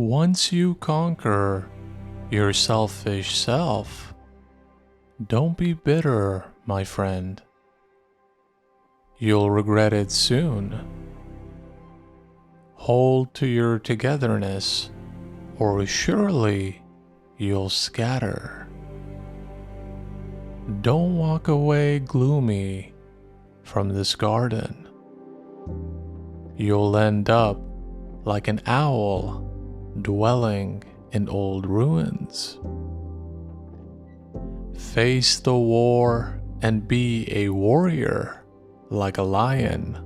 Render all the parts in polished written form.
Once you conquer your selfish self, don't be bitter, my friend. You'll regret it soon. Hold to your togetherness, or surely you'll scatter. Don't walk away gloomy from this garden. You'll end up like an owl dwelling in old ruins. Face the war and be a warrior like a lion,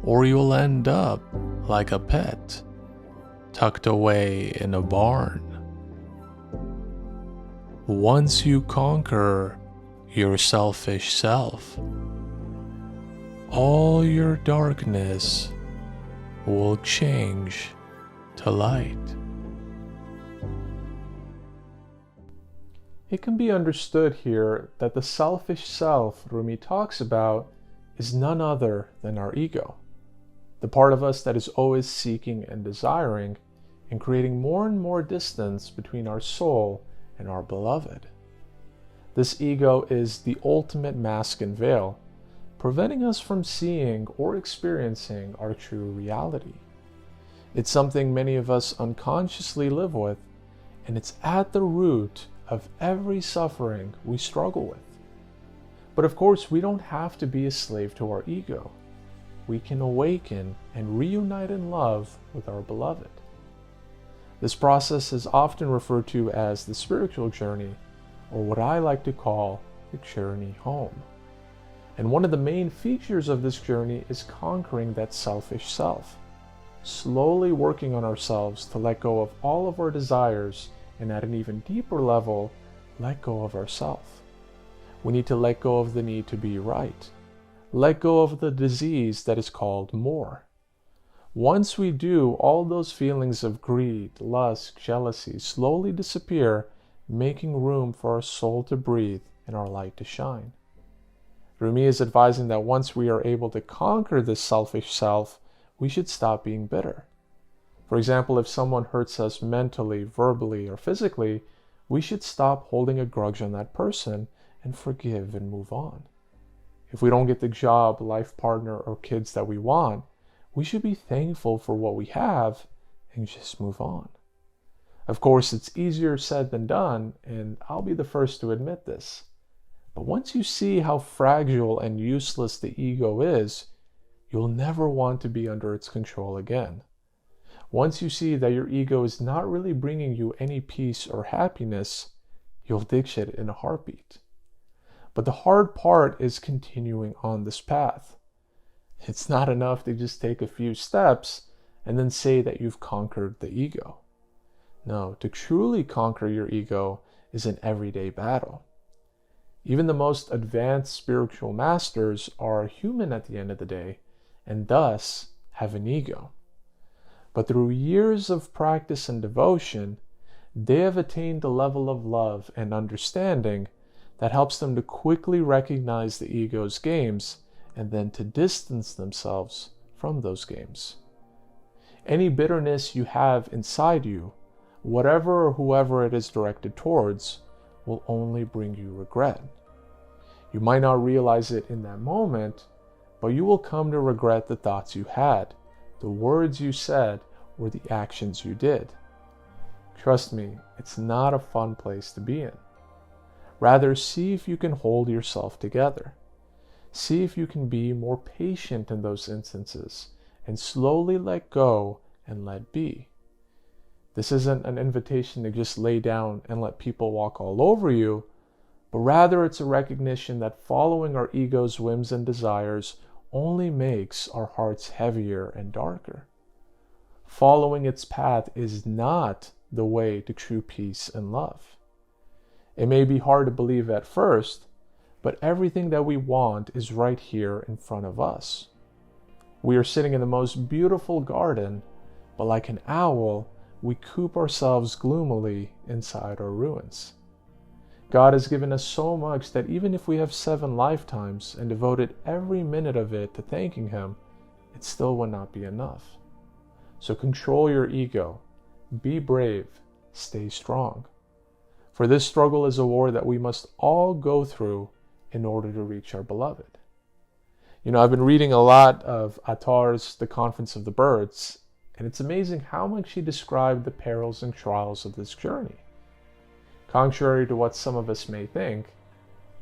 or you'll end up like a pet tucked away in a barn. Once you conquer your selfish self, all your darkness will change to light. It can be understood here that the selfish self Rumi talks about is none other than our ego, the part of us that is always seeking and desiring and creating more and more distance between our soul and our beloved. This ego is the ultimate mask and veil, preventing us from seeing or experiencing our true reality. It's something many of us unconsciously live with, and it's at the root of every suffering we struggle with. But of course, we don't have to be a slave to our ego. We can awaken and reunite in love with our beloved. This process is often referred to as the spiritual journey, or what I like to call the journey home. And one of the main features of this journey is conquering that selfish self, slowly working on ourselves to let go of all of our desires and at an even deeper level, let go of ourself. We need to let go of the need to be right. Let go of the disease that is called more. Once we do, all those feelings of greed, lust, jealousy slowly disappear, making room for our soul to breathe and our light to shine. Rumi is advising that once we are able to conquer this selfish self, we should stop being bitter. For example, if someone hurts us mentally, verbally, or physically, we should stop holding a grudge on that person and forgive and move on. If we don't get the job, life partner, or kids that we want, we should be thankful for what we have and just move on. Of course, it's easier said than done, and I'll be the first to admit this. But once you see how fragile and useless the ego is, you'll never want to be under its control again. Once you see that your ego is not really bringing you any peace or happiness, you'll ditch it in a heartbeat. But the hard part is continuing on this path. It's not enough to just take a few steps and then say that you've conquered the ego. No, to truly conquer your ego is an everyday battle. Even the most advanced spiritual masters are human at the end of the day, and thus have an ego. But through years of practice and devotion, they have attained a level of love and understanding that helps them to quickly recognize the ego's games and then to distance themselves from those games. Any bitterness you have inside you, whatever or whoever it is directed towards, will only bring you regret. You might not realize it in that moment, but you will come to regret the thoughts you had, the words you said, or the actions you did. Trust me, it's not a fun place to be in. Rather, see if you can hold yourself together. See if you can be more patient in those instances and slowly let go and let be. This isn't an invitation to just lay down and let people walk all over you, but rather it's a recognition that following our ego's whims and desires only makes our hearts heavier and darker. Following its path is not the way to true peace and love. It may be hard to believe at first, but everything that we want is right here in front of us. We are sitting in the most beautiful garden, but like an owl, we coop ourselves gloomily inside our ruins. God has given us so much that even if we have 7 lifetimes and devoted every minute of it to thanking Him, it still would not be enough. So control your ego. Be brave. Stay strong. For this struggle is a war that we must all go through in order to reach our beloved. You know, I've been reading a lot of Attar's The Conference of the Birds, and it's amazing how much he described the perils and trials of this journey. Contrary to what some of us may think,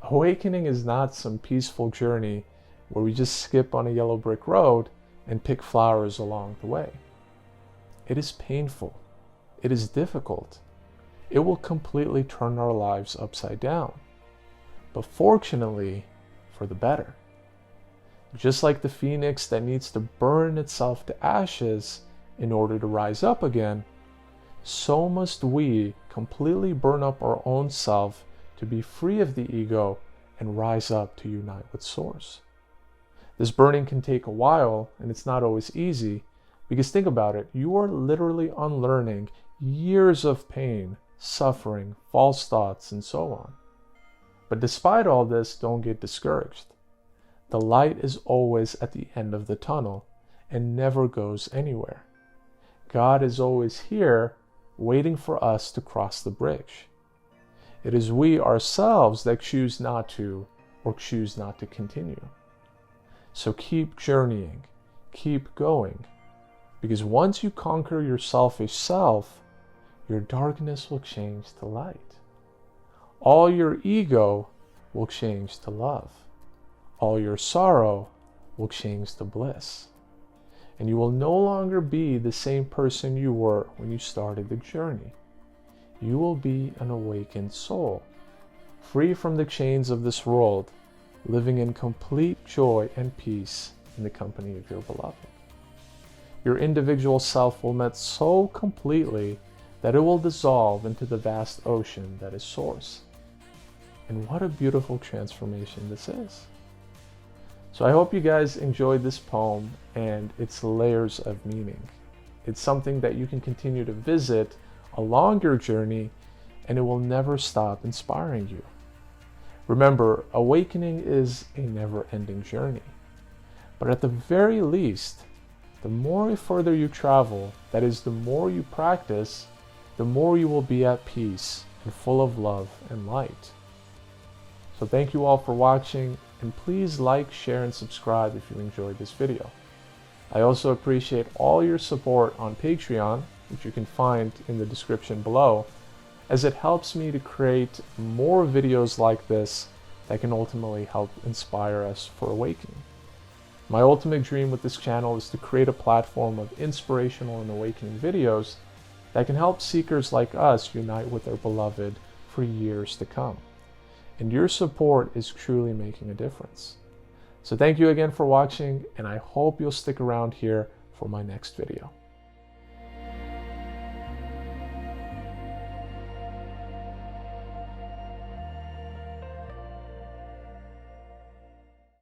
awakening is not some peaceful journey where we just skip on a yellow brick road and pick flowers along the way. It is painful. It is difficult. It will completely turn our lives upside down. But fortunately, for the better. Just like the phoenix that needs to burn itself to ashes in order to rise up again, so must we completely burn up our own self to be free of the ego and rise up to unite with Source. This burning can take a while, and it's not always easy, because think about it, you are literally unlearning years of pain, suffering, false thoughts, and so on. But despite all this, don't get discouraged. The light is always at the end of the tunnel and never goes anywhere. God is always here, waiting for us to cross the bridge. It is we ourselves that choose not to or choose not to continue. So keep journeying, keep going, because once you conquer your selfish self, your darkness will change to light. All your ego will change to love. All your sorrow will change to bliss. And you will no longer be the same person you were when you started the journey. You will be an awakened soul, free from the chains of this world, living in complete joy and peace in the company of your beloved. Your individual self will melt so completely that it will dissolve into the vast ocean that is Source. And what a beautiful transformation this is. So I hope you guys enjoyed this poem and its layers of meaning. It's something that you can continue to visit along your journey, and it will never stop inspiring you. Remember, awakening is a never-ending journey. But at the very least, the more further you travel, that is, the more you practice, the more you will be at peace and full of love and light. So thank you all for watching, and please like, share, and subscribe if you enjoyed this video. I also appreciate all your support on Patreon, which you can find in the description below, as it helps me to create more videos like this that can ultimately help inspire us for awakening. My ultimate dream with this channel is to create a platform of inspirational and awakening videos that can help seekers like us unite with their beloved for years to come. And your support is truly making a difference. So thank you again for watching, and I hope you'll stick around here for my next video.